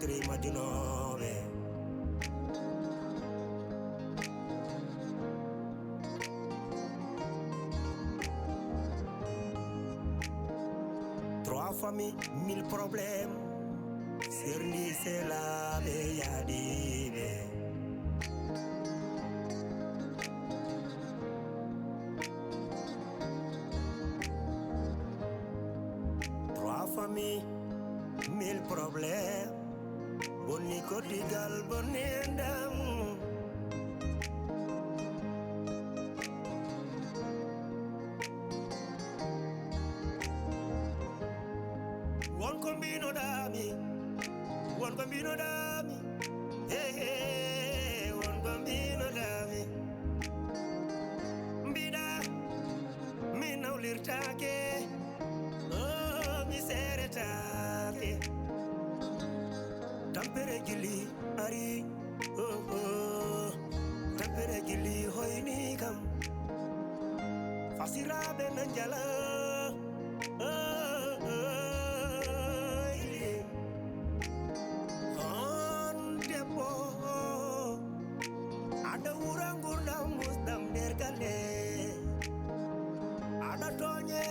batterie majunove. Trois familles, 1000 problèmes. Serie, c'est la Réalisé. Trois familles, 1000 problèmes. Boni kotigal bonendam. One combino dami. One combino dami. Hey, hey, one combino dami. Mbida, mi naulirtake. Oh, mi seretake. Tampere gili ari. Oh, oh. Tampere gili hoini kam. Fasirabe nanjala. Oh, oh. Ada urangurna musdam dergale. Ada tonye,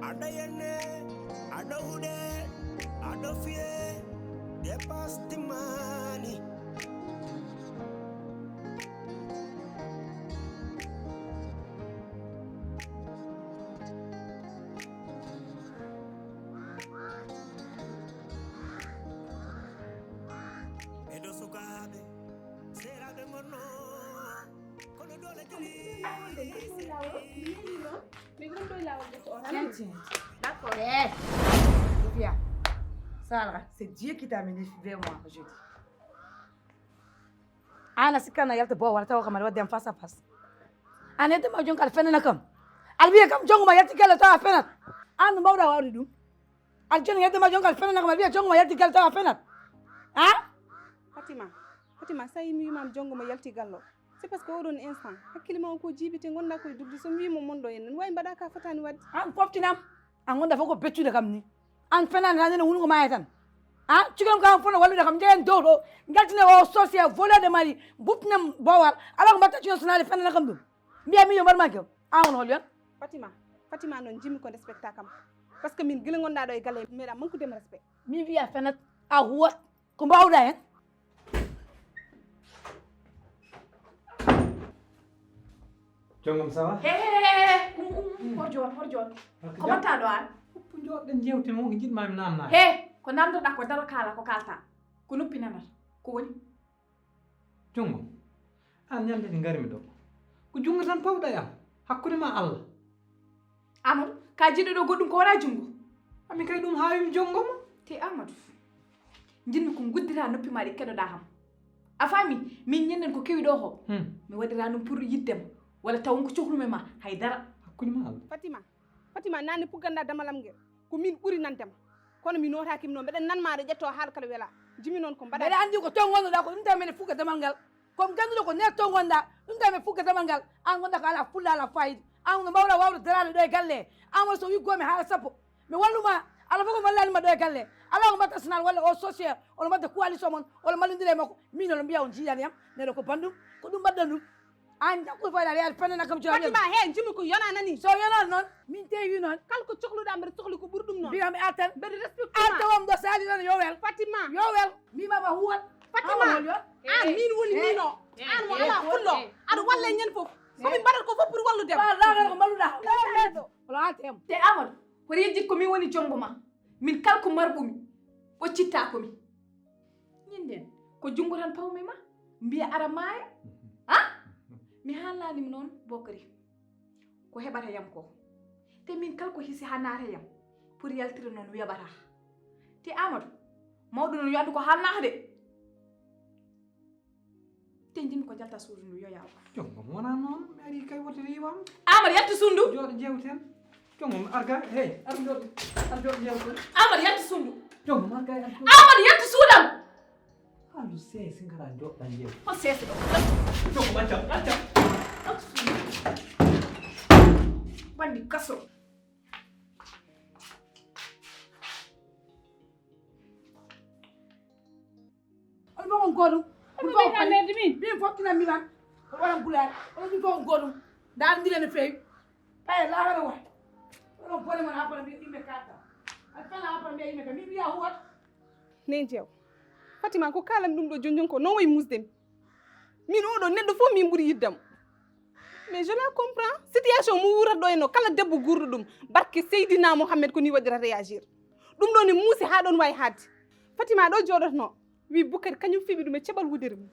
ada yenne, ada ude, ada fie, depas timani. Edo sukabe. D'accord. Sophia, Sall, c'est Dieu qui t'a amené vers moi aujourd'hui. Ana sikana yalta bo wala taw xamal wadem face à face. Ane dama jonkal fenna kam. Albiya kam jonguma yalti gala taw fenat. An mawda wawri dum. Al jon yalta ma jonkal fenna kam albiya jonguma yalti gala taw fenat. Ha? Fatima sa yimi mam jongoma yalti gallo c'est parce que odon instant hakkilima ko jibite gonda koy dugdi so wi mo mondo en way mbada ka fatani waddi An foftinam an gonda foko beccude kam ni an fenna na ne wunu ko mayetan ha cigam kam fono wallude kam jeen dodo galtine o social voleur de mari butnem bowal ala ko batta ci sonale fenna kam dum biya mi yo marma ko awon hol yon Fatima non jimi ko respecta kam parce que min gele gonda do e galle mera man ko dem respect mi wiya fenat a huwa ko mbawda hen Jongom ça va? Horjon. Comment ta doan? Punjo den jewte mo ngi jidma mi namna. Ko namdoɗa ko daro kala ko kalta ko noppi nanata ko woni Jongom. An nyande di ngari mi do. Ko jungo tan pawda yam. Hakkude ma Allah. Amadou ka jiɗo ɗo goɗɗum ko wona jungo Ami kay dum haawimi jongom. te Amadou jinmi ko guddita noppi ma ɗi keɗoɗa kam a faami min ñanden ko kewi ɗo ho mi waɗira ɗum pour yiddema walla taw ko cohlume ma haydara Hakkude ma Allah. Fatima nani puganda damalam ngel ko min ɓuri nantema kono mi notaki non mbeɗen nanmaɗo ƴetto haal kala wela jimi noon ko mbaɗa mbeɗa andi ko ton gonnoɗa ko ɗum tawi mene fugga damal ngal komi ganduɗo ko nder ton gonɗa ɗum tawi men fugga damal ngal an gonɗa ko ala fulla ala fayida an no mbawɗa wawde darade ɗo e galle an won so wi gomi haala sappo mi walluma ala fof ko wallanima ɗo e galle ala ko mbatta sinal walla o social ono mbatta coalition mon walla mallodire makko min ono mbiya on jiiyaniyam neɗo ko bandum ko ɗum mbaɗɗan ɗum an jakkude fayda real fennana kam jo Fatima he jimi ko yona nani so yonan noon min tewi noon kala ko cohluɗa mbeɗa sohli ko ɓuri ɗum noon mbiyami artan mbeɗa respecte artawam ɗo sali tan yowel Fatima yowel mbimama huwat Fatima an min woni min o an mo ala fullo aɗa walla ñen fof somin mbaɗat ko fof pour walludema lagata ko mballuɗa wala altemo te Amadou koto yejjit ko min woni jongo ma min kala ko marɓumi ɓoccitta komi ñinden ko jungo tan pawmi ma mbiya ara maaya ha mi haalanimi noon Bokary ko heɓata yam ko te min kala ko hisi ha naata yam pour yaltire noon weɓata te Amadou mawɗo noon yo andu ko haalnaka de te jinmi ko jalta suudu ndu yo yaw Jongom wona non mi ari kay wote riwam. Amadou yalta sundu Joɗo jewten. Jongom arga hey ar joɗo jewten. Amadou yalta sundu Jongom arga ar joɗo. Amadou yalta suudam Halu sesi ngara joɗɗan jew. o sese ɗo Jongom acca. bandi kaso godum Ɗum ɓe hannede min min fottinanmi tan ko waɗan Poular oɗon min fof godum darodiren no feewi tawi laara way oɗon bone mon ha fana mbiya yimɓe kalta aɗa fala ha fana mbiya yimɓe ka min mbiya huwat ne jeew Fatima ko kalami ɗum ɗo jonjon ko non way musdemi min oɗo neɗɗo fof min ɓuuri yiddam mais je la comprends situation mo wurat ɗo henno kala debbo gurɗo ɗum barke Seydina Mohamed ko ni waɗira réagir ɗum ɗo ne muusi ha ɗon wawi hadde Fatima ɗo joɗotno wi Boukary kañum fiɓi ɗum e ceɓal wudere mum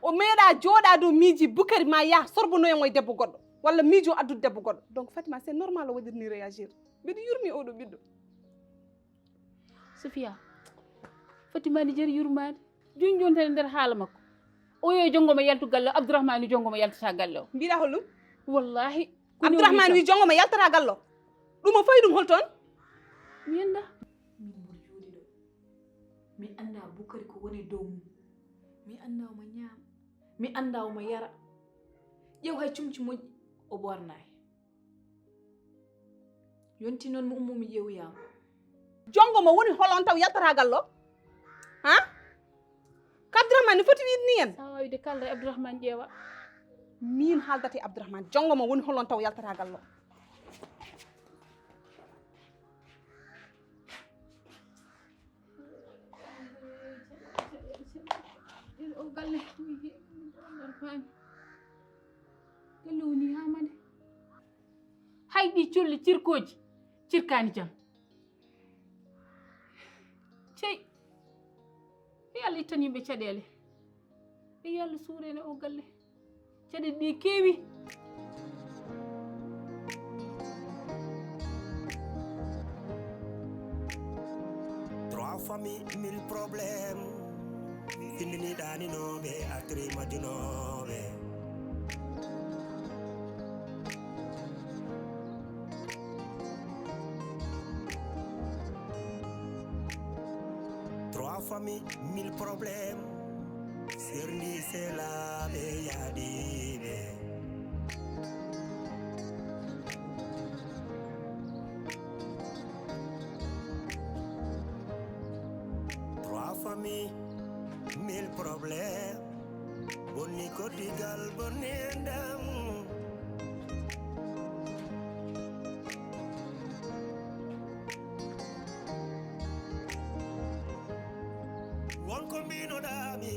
o meeɗa jooɗa dow miiji Boukary ma ya sorbonoyen e debbo goɗɗo walla miijo addude debbo goɗɗo donc Fatima c'est normal o waɗirni réagir mbiɗa yurmi oɗo ɓiɗɗo Sofia Fatima ni jeri yurmade joni joni tan e nder haala makko o yo jongoma yaltu galle o Abdourahmane wi jongoma yaltata galle o mbiɗa hollum wallahi Abdourahmane wi jongoma yaltata galle o ɗum o fayi ɗum holton mi anda min mboɗo jooɗi ɗo mi anda Boukary ko woni dow mum mi anda omo ñaama mi anda omo yara ƴeew hay cumci moƴƴi o ɓornayi yonti noon mi ummo mi ƴeewoyama jongoma woni holon taw yaltata galle o ha ko Abdourahmane ne foti wiide ni hen sa wawide kalda e Abdourahmane ƴeewa min haaldate Abdourahmane jongoma woni holon taw yaltata galle o o galle faami galle woni hamade hayɗi colli cirkoji cirkani jam cey yo Allah ittan yimɓe caɗele yo Allah suurene o galle caɗele ɗi keewi Trois familles, mille problèmes. Findini dani nobe, atri majunobe. Trois familles, mille problèmes. Sirni c'est la yadibe. Trois familles, mille problèmes. Boni kodigal bonendam. Won kombino dami,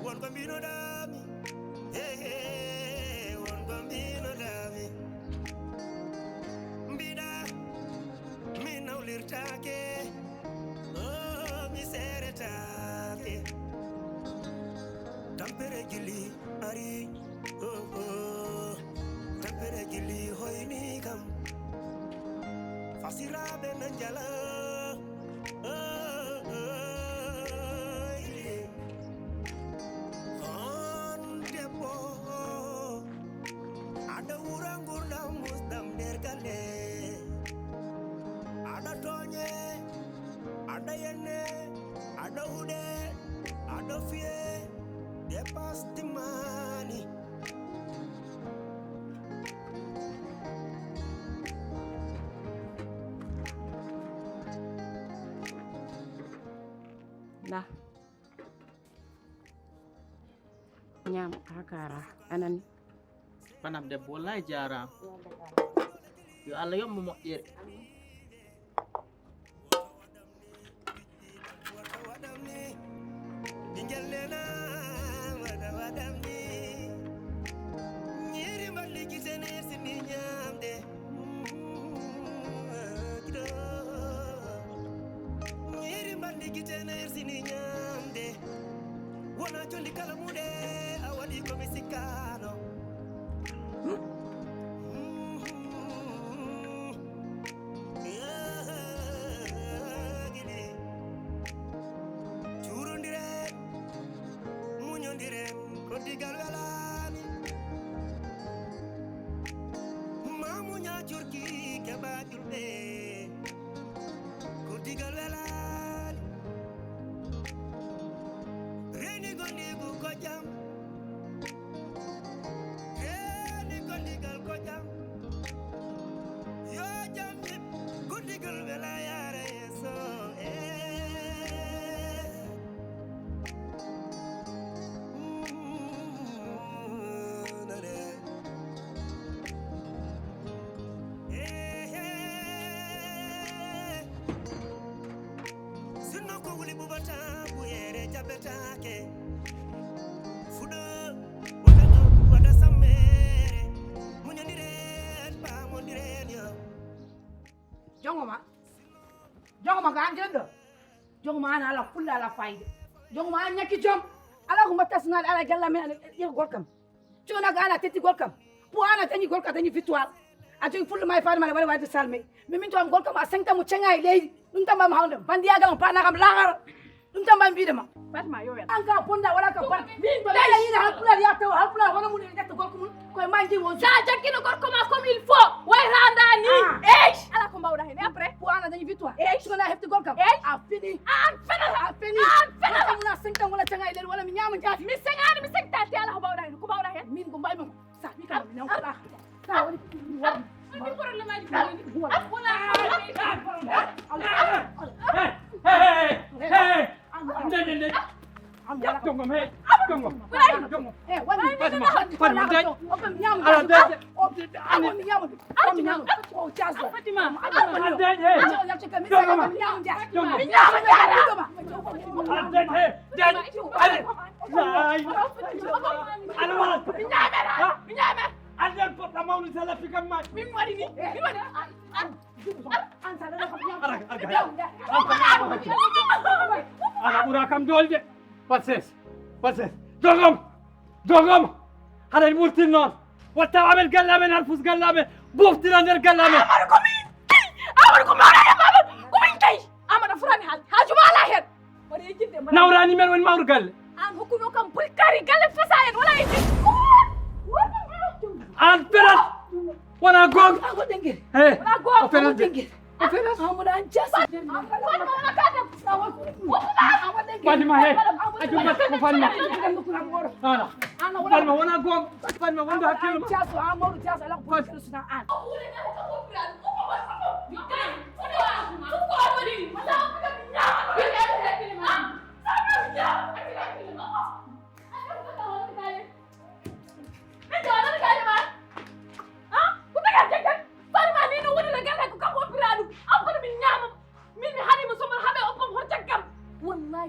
won kombino dami. Hey hey, won kombino dami. Mbida, mi nawlirtake. Tampere gili ari oh oh tampere gili hoyni kam fasirabe nanjala on debo ada urangur dam musdam dergale ada tonye ada yenne ada ude ada fie dépasse the money. Nah, nyam hakara anani fanam debbo wallahi jarama yo Allah yommo moƴƴere ke fudo wada samere munyondiren pa mondiren yo jongoma ga anjendo jongoma ana ala fulla ala fayde jongoma an nyaki jom ala ko mbatta sunal ala galla men ala yego golkam ciona ga ana tetti golkam po ana tani golka tani victoire a jogi fulla may faade mala wala wadi salme min to am golkam a sengta mo cenga e leydi dum tamba ma hawde bandiya galam pa na kam lagar dum tamba mbidema Fatima yo an ka ponda wala ka par min to la yina hal fulla ya taw hal fulla wala mun jetta golko mun koy manji wo ja jakkino gorko ma comme il faut way randa ni ala ko mbawda hen après po ana tani victoire sona hefti golkam a fini a fini muna sengta wala cenga e leydi wala mi nyama jaati mi sengani mi sengta te ala ko mbawda hen min ko mbay mo sa mi kam mi nawla sa woni wani problème aji Alden porta mawni sala fikam ma min wadi ni ana ɓura kam dolde patses dogom haɗa ɓurtin noon watta amen galle amen har fus galle amen boftira nder galle amen Amadou ko mawɗa Amadou ko min kay Amadou furani haajuma ala hen waɗi yejjinde nawrani men woni mawɗo galle an hokkuno kam bulkari galle fasa hen wala yejji an perat wona gong ko dengel hey wona gong o ferat dengel Amadou an jasa Fatima hey a jumbat ko Fatima Fatima wona gong Fatima wonde hakkilo ma jaso Amadou jaso ala ko bulkari suna an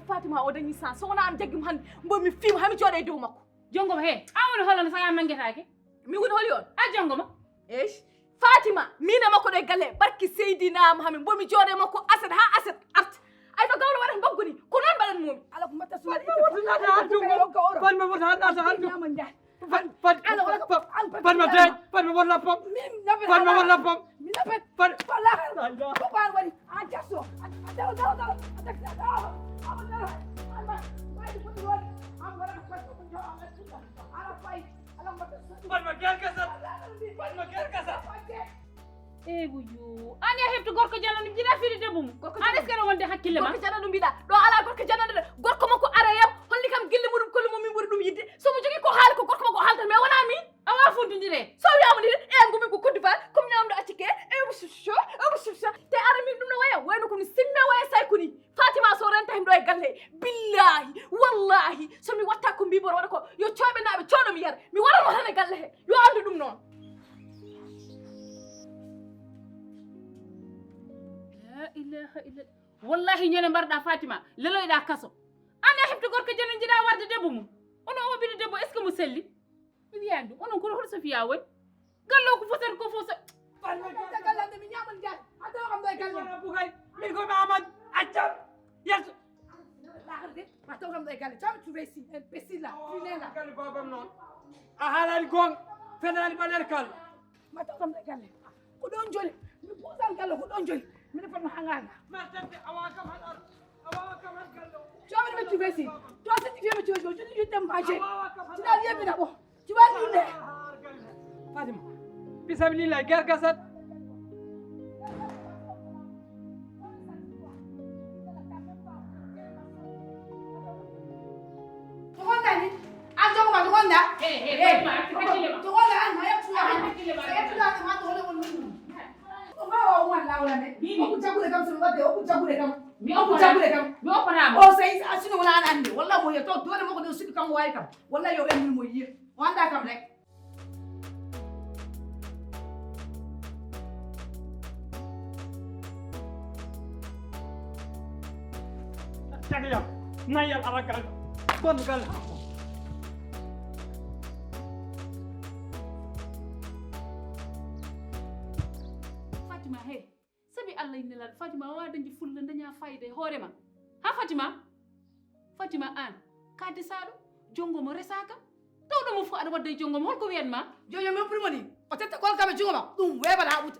Fatima o dañi sa so wona am jaggim hande mbo mi fiima hami jooɗe e dow makko jongoma he awoni holano saya manguetake mi woni holi on a jongoma Fatima mina makko ɗo e galle barki Seydina Mohamed mbo mi jooɗe makko aset ha aset art ay to gawlo waɗata mbaggoni ko noon mbaɗan momi ala ko mbatta suwaɗi Fatima wota haɗɗata handu Fatima dey Fatima won lappam Fatima won lappam mi napet falakar ko ban waɗi a jasso daw eguyo ani a hefto gorko janano jiɗa fiide debbo mum an est ce que ɗo wonde hakkille ma gorko janano mbiɗa ɗo ala gorko janano de gorko makko arayam holli kam gille muɗum kolli mum min ɓuri ɗum yidde somo jogui ko haali ko gorko makko haaltan mais wona min awa fontodire so wiyama ndi gumi ko Côte d'Ivoire comme ñamɗo accike emusufsa te ara min ɗum no waya wayno komi simme waya say koni Fatima so renta him ɗo e galle billahi wallahi somi watta ko mbibor waɗa ko yo cooɓe naɓe cooɗo mi yara mi waɗanmo tan e galle he yo andu ɗum noon la ilaha illa wallahi ñande mbarɗa Fatima leloyɗa kaso an a hefto gorko jano jiɗa warde debbo mum ono oɓide debbo est ce que mo selli mi wiyandu onon kono hoto Sofia woni gallo ko fotat ko fo gallande mi ñaman jaat a tawa kam ɗo e galle bugay min komi Amadou accam yesso laharde ma taw kam ɗo e galle tawmi touresi pesilla finela galle babam noon a haalani gong fenani ɓaɗere kal ma taw kam ɗo e galle ko ɗon joni mi puusan galle ko ɗon joni mine fotma hanganga martande awa kam han galle cooɓe ɓe touresi to certifié ɓe coji joni juttem maje tiɗa yebina ɓo ciwa ɗinde Fatima bisabilillah guerre gasat togondani an jogoma togonda togonda an ma yettuɗade ma togole won ɗum o ma wawa wan lawlande oku jaggude kam somi wadde oku jaggude kam mi oppanama o sey a sino wona an andi walla mo yiya to dole makko ɗo sikki kam o wawi kam walla yo ɓenni mo yiya o anda kam rek tagayam nayal aragal bon gal Fatima hey sabi Allah inna Fatima wa dañi fulla daña fayde hoorema ha Fatima an kadde saɗo jongomo resaka tawɗo mo fu aɗa wadda e jongomo holko wiyanma jojo min primo ni o tetta gol kam e jungo ma ɗum weɓata ha ɓuta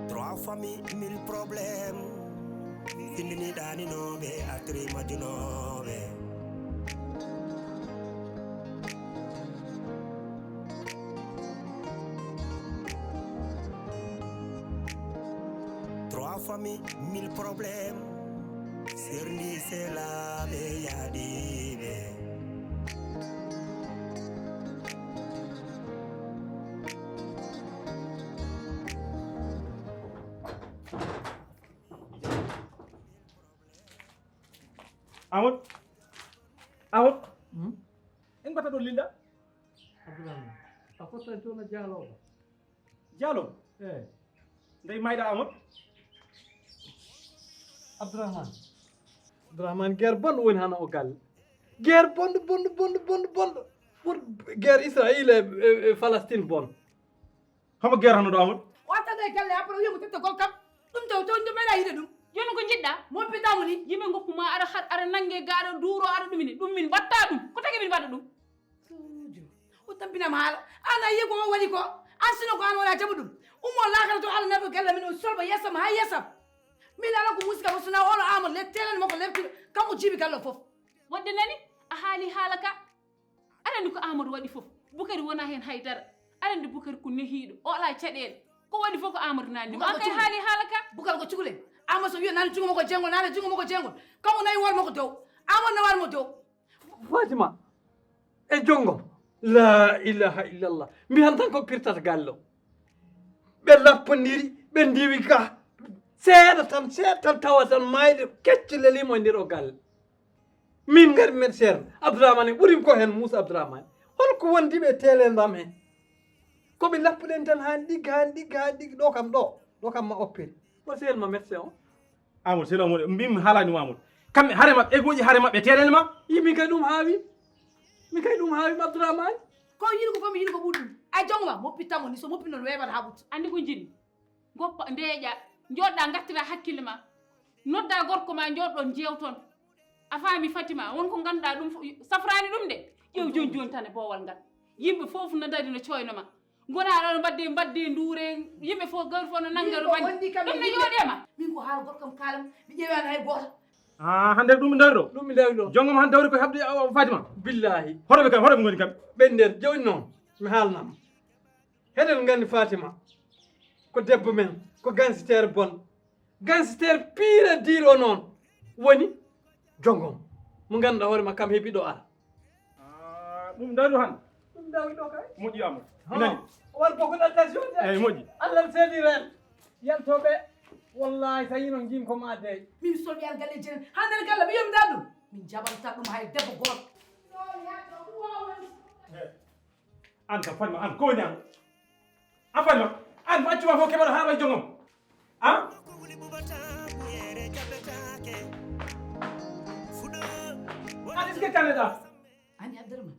Trois familles, mille problèmes. Findini dani nobe, atri majunobe. Trois familles, mille problèmes. Sirni c'est la yadibe. Ahmad en bata ɗo linda Abdourahmane a fottani toon a jaaloɗo jaalo eyi ndey mayɗa Ahmad Abdourahmane guerre bonɗo woni hana o galle guerre bonɗo ɓuri guerre Israël e Palestine bonɗo homo guerrano ɗo Ahmad o attanda e galle après wiimo tetta gol kam ɗum taw taw meeɗa yiide ɗum joni ko jiɗɗa moppitamo ni yimɓe goppuma aɗa nangue ga aɗa duuro aɗa ɗumini ɗum min watta ɗum ko tagi min mbaɗa ɗum sojo o tampinama haala an a yi ko o waɗi ko an sino ko an wona jaɓu ɗum ummo lakata to Allah neɗɗo galle min o solba yesam ha yesam min ala ko muska ko sona ono Amadou le telen makko leftiɗo kanko jiibi galle o foof wadde nani a haali haala ka aɗa andi ko Amadou waɗi foof Boukary wona hen haydara aɗa andi Boukary ko nehiɗo o ala caɗele ko waɗi fof ko Amadou nandi ɗum an kay haali haala ka Boukary ko cukalel Amadou so wiya nane jungo makko jengol nane jungo makko jengol kanko nayi wormo ko dow Amadou nawarmo dow Fatima e jongom la ilaha illallah mbiyan tan ko pirtata galle o ɓe lappodiri ɓe ndiwi ka seeɗa tan tawa tan mayde kecce lelimo e nder o galle min gari mbeɗa seerna Abdourahmane ɓuurimi ko hen Moussa Abdourahmane holko wondiɓe e telendam hen koɓe lappuɗen tan han ɗigga ɗo kam ma oppiri o sehelma médecin o Amadou selo Amadou mbimi haalani mo Amadou kamɓe haare mabɓe egoji haare mabɓe telene ma min kay ɗum haawi Abdourahmane ko yiɗi ko fof mi yiɗi ko ɓuuri ɗum ay jongo ma moppitamo ni so moppi noon weɓata ha ɓuta andi ko jiɗi goppa ndeeƴa joɗɗa gattira hakkille ma nodda gorko ma joɗɗon jewton a faami Fatima wonko ganduɗa ɗum safrani ɗum de ƴeew joni tan e boowal ngal yimɓe foof no dari no coynoma gona ɗo mbadde nduure yimɓe fof gawri fof no nanggaro bandi ɗum no yooɗema min ko haala gorkam kaalam mi ƴeewani hay goto hande ɗum mi dawi ɗo jongoma han dawri ko heɓde Fatima billahi hoɗoɓe goni kam ɓe nder joni noon mi haalnama heɗen gandi Fatima ko debbo men ko gansitaire bon gansitaire pire dire o noon woni jongom mo ganduɗa hoorema kam heeɓiɗo ara ɗum dawi ɗo han ɗum dawi ɗo kay moƴƴi Amadou minani won beaucoup d'attention eyyi moƴƴi Allah seedi ren yaltoɓe wallahi so yino jim ko ma dey min solɓi ar galle jenen ha nder galle mi yomda ɗum min jaɓanta ɗum hay debbo goto an kam Fatima an ko woni an Fatima an mo accuma fof keɓaɗo haala jongom an est-ce que kalleɗa ani addarma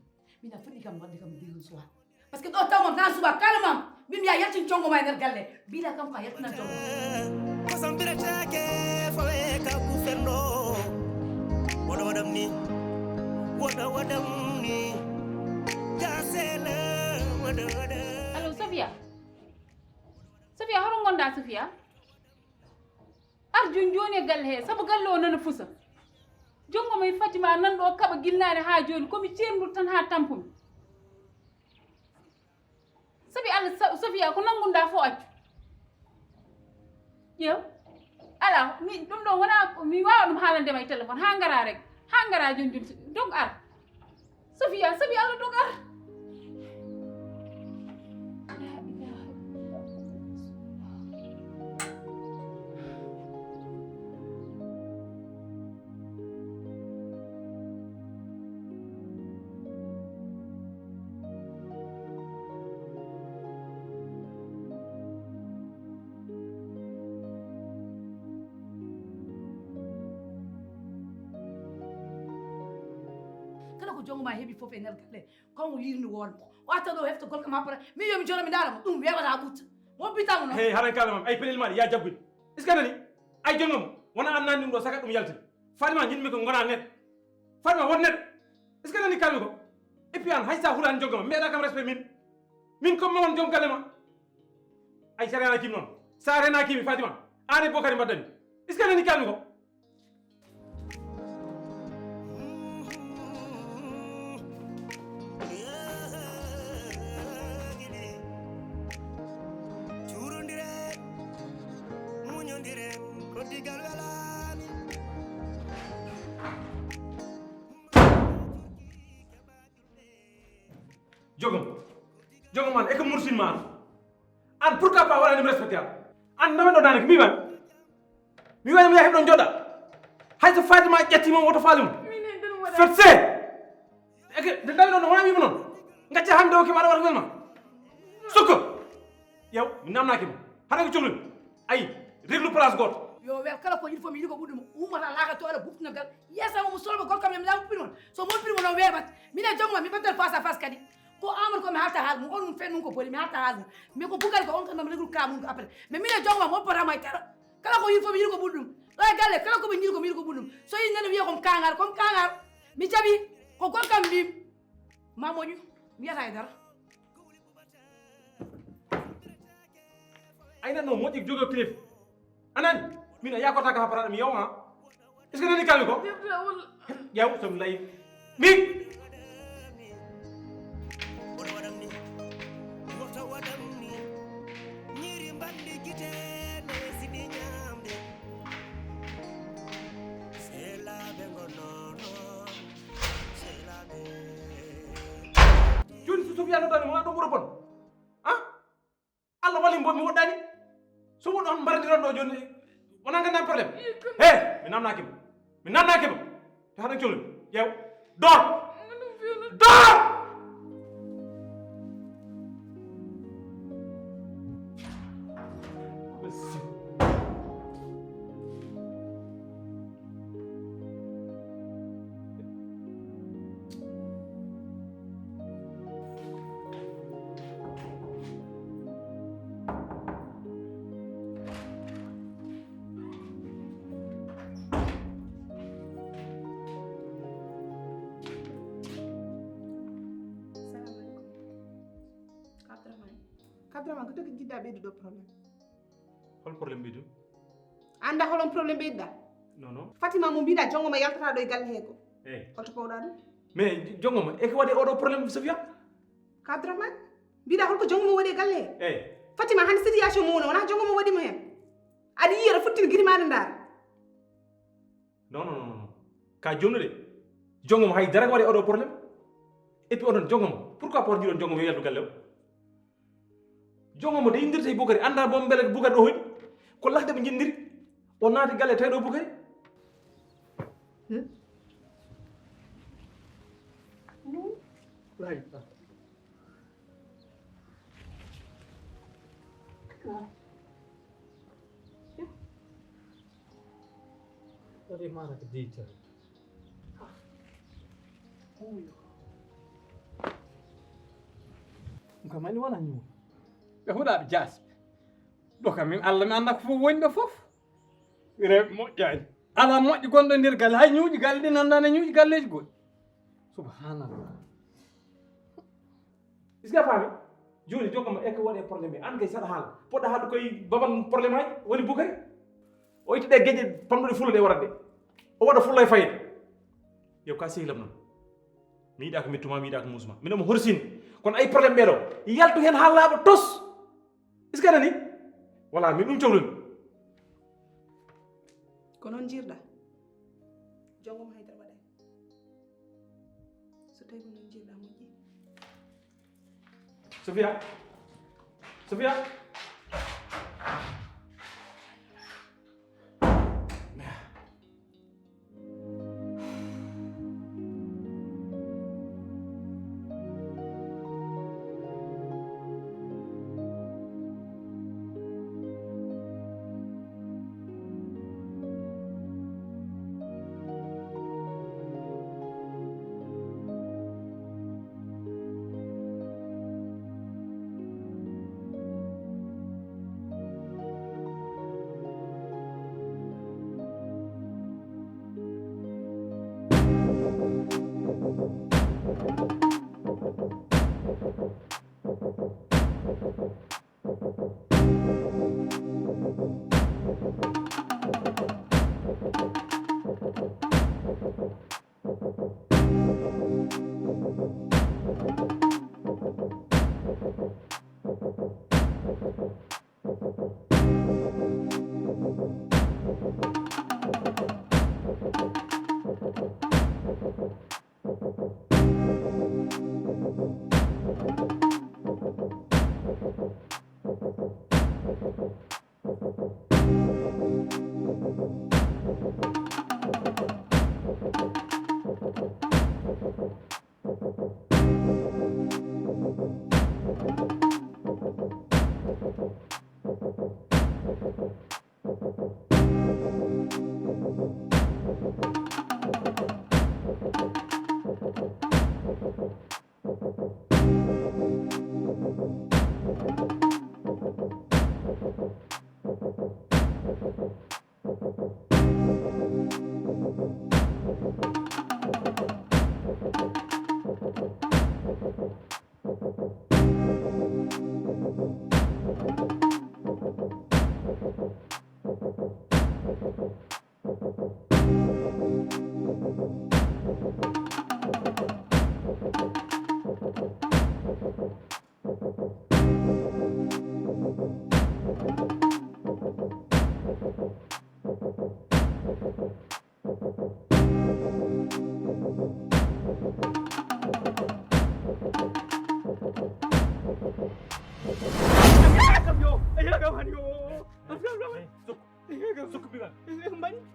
min a fuɗɗi kam wadde kam dirun suwa par ce que ɗo tawmam tan suba kalamam min mbiya yaltin jongo ma e nder galle mbiɗa kam ko a yaltina jongo Kosambirachake fawe kabu ferno. Wada wadam ni. Jasela wada. allo Sofia hoto gonɗa Sofia ar joni e galle he saabu galle o nana fusa jongo may Fatima nanɗo kaɓa gillade ha joni komi ceerndu tan ha tampumi sabi Allah Sofia ko nangunɗa fo accu ƴeew ala mi ɗum ɗo wona mi wawa ɗum haalandema e téléphone ha gara joni dog ar Sofia sabi Allah dog ar ko jongoma heeɓi fof e nder galle konmo yirni wonmo watta ɗo hefta golkam ha para mi yomi joni mi daramo ɗum wewata ɓutta mo bitamo noon hey haɗa kalamam ay pelel maɗa ya jaggude est ce que nani ay jongam wona an nani ɗum ɗo sagat ɗum yaltide Fatima jinmi ko gona neɗɗo Fatima won neɗɗo est ce que nani kalmi ko et puis an hay sa hulani jongama meeɗa kam respect min comme mi won joom galle ma ay sa renakimi noon sa renakimi Fatima an e Bokary mbaddami est ce que nani kalmi ko jogom man e ko mursin ma an pourquoi pas waɗanimi respecté an namen ɗo danake mi waymi ya heɓɗon jooɗa hayso Fatima ƴettima woto faali mum fetse eke nde dawi ɗon no wona wima noon gacca hande o keɓa aɗa waɗa welma sukka yew mi namnakima haɗa ko cohlumi ayi reglu place goto yo wel kala ko yiɗi fof mi yiɗi ko ɓuɗɗum ummata laaka to aɗa buftunagal yesama mo solba gorkam yam laa uppiri mon so moppirimo noon weebat minen jongoma mi battal face à face kadi ko amadou ko mi halta haal mum on ɗum fen ɗum ko boli mi halta haal mum mais ko Boubacar ko on kam dam reglu ka mum ko après mais minen jongoma mi woppatama e tara kala ko yiɗi fof mi yiɗi ko ɓuɗɗum ɗo e galle kala koɓe jiɗi ko mi yiɗi ko ɓuɗɗum so yi nene wiya comme kangar mi jaɓi ko gorkam mbim ma moƴu mi yiyata e dara ay nanno moƴƴi jogo clif anani min a yakotaka ha paraɗa mi yaw ha est ce que nani kalmi ko ƴew somi layi mi joni so Sofia noddani wona ɗum ɓuura bon Allah walli mbo mi woɗɗani so woɗɗo mbaradiron ɗo joni wona gandami probléme he mi namnakima te haɗa cohlumi ƴew dor Abdourahmane ko toki jiɗɗa ɓeyduɗo probléme hol probléme ɓeydu anda holon probléme ɓeyduɗa non Fatima mo mbiɗa jongoma yaltata ɗo e galle he ko holto powɗa ɗum mais jongoma eko waɗi oɗo probléme Sofia ko Abdourahmane mbiɗa holko jongoma waɗi e galle he eyyi Fatima hande situation mo woni wona jongoma waɗimo hen aɗa yiya aɗa futtini guiri maɗa ndaara non ka jomnude jongoma hay dara waɗi oɗo probléme et puis oɗon jongoma pourquoi pas jiɗon jongoma yo yaltu galle o jongoma de indirta e Boubacar anda bo beele Boubacar ɗo hoyɗi ko lahde ɓe jinniri o naati galle tawi ɗo Boubacar Dari mana ke dia? Kamani wala nyu. Ɓe huɗaɓe jasɓe ɗo kam min Allah mi anda ko fof woni ɗo fof rewɓe moƴƴani ala moƴƴi gonɗo nder galle hay ñuuƴi galle ɗi nandani e ñuuƴi galleji goɗɗi subhanallah est ce que a faami joni jokkoma eko waɗe probléme ɓe an kay saɗa haala poɗɗa haalde koye baban probléme aji woni Boubacar o itti ɗe gueƴe pamɗuɗe fulla ɗe warat ɗe o waɗa fulla e fayida yo ka sehlam noon mi yiɗa ko mettuma mi yiɗa ko musma minomo horsini kono ay probléme ɓeɗo yaltu hen ha laaɓa tos est ce que nani voilà min ɗum cohlumi ko noon jirɗa jongoma haydara waɗani so tawi ko noon jirɗa moƴƴi Sofia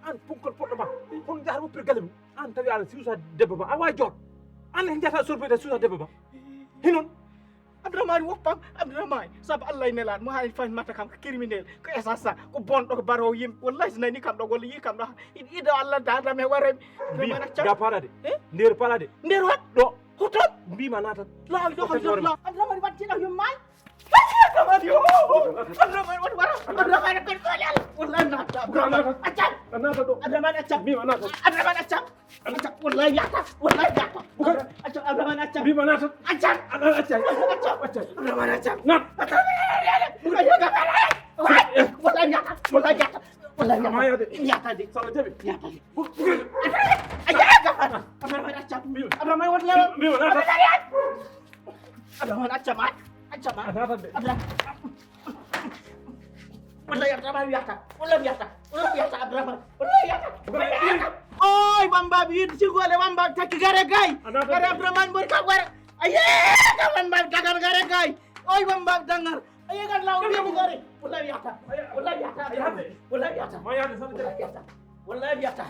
an punkol poɗɗo ma on jaharmo pirgale mum an tawi aɗa suusa debbo ma a wawi joot an hen jata sorfede suusa debbo ma hinon Abdourahmane woppam Abdourahmane saabu Allah e nelaɗo mo haali fammata kam ko criminel ko essassa ko bonɗo ko barowo yimɓe wallahi so nani kam ɗo walla yi kam ɗo ido Allah dadam e warami ga paɗade nder paɗade nder wat ɗo hoton mbima natat la ilaha illallah Abdourahmane wattiɗa yo may Abdourahmane yo Abdourahmane wat wara Abdourahmane ko kole Allah wallahi nata Abdourahmane accam nata ɗo Abdourahmane accam mbima natat Abdourahmane accam wallahi yata accam Abdourahmane accam mbima natat accam Abdourahmane accam nat wallahi yata mayade yata de sala jaɓi yata de Abdourahmane accam Abdourahmane wat lewo mbima natat Abdourahmane accam natat de wallahi Abdourahmane yata Abdourahmane wallahi yata oy wambaɓe yidde sigole wambaɓe takki gare gay gare Abdourahmane mbori kam wara aye kam wambaɓe dagar gare gay oy wambaɓe dangar aye kan law wiimo gore wallahi yata mayade sala jaɓi wallahi yata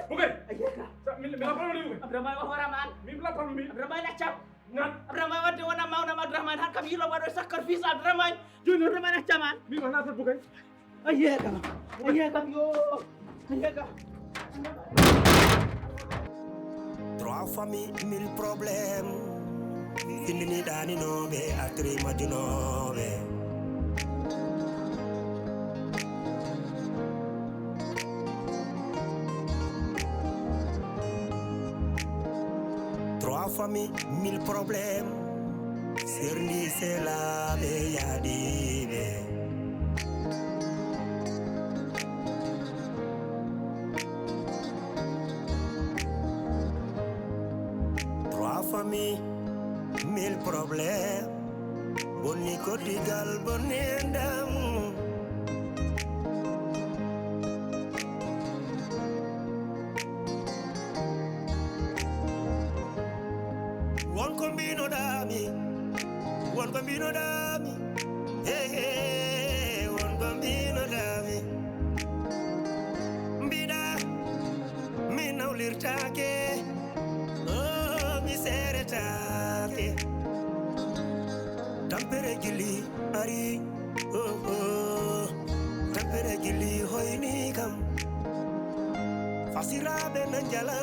bugari aye ka mi lappalmi ɗum Abdourahmane o horama an mi lappalmi Abdourahmane accam nan Abdourahmane wadde wona mawnam Abdourahmane han kam yilo waɗo sacrifice Abdourahmane joni Abdourahmane accam an mbima natat bugari aye kam yo aye kam Trois familles, mille problèmes. Findini dani nobe, atri majunobe. Trois familles, mille problèmes. Serni c'est la yadibe. Famille, mille problèmes. Boni kotigal boni endam. One combino dami. Hey, one combino dami. Mbida, mi naulirtake. Tampere gili ari tampere gili hoyni kam fasiraɓe nan jala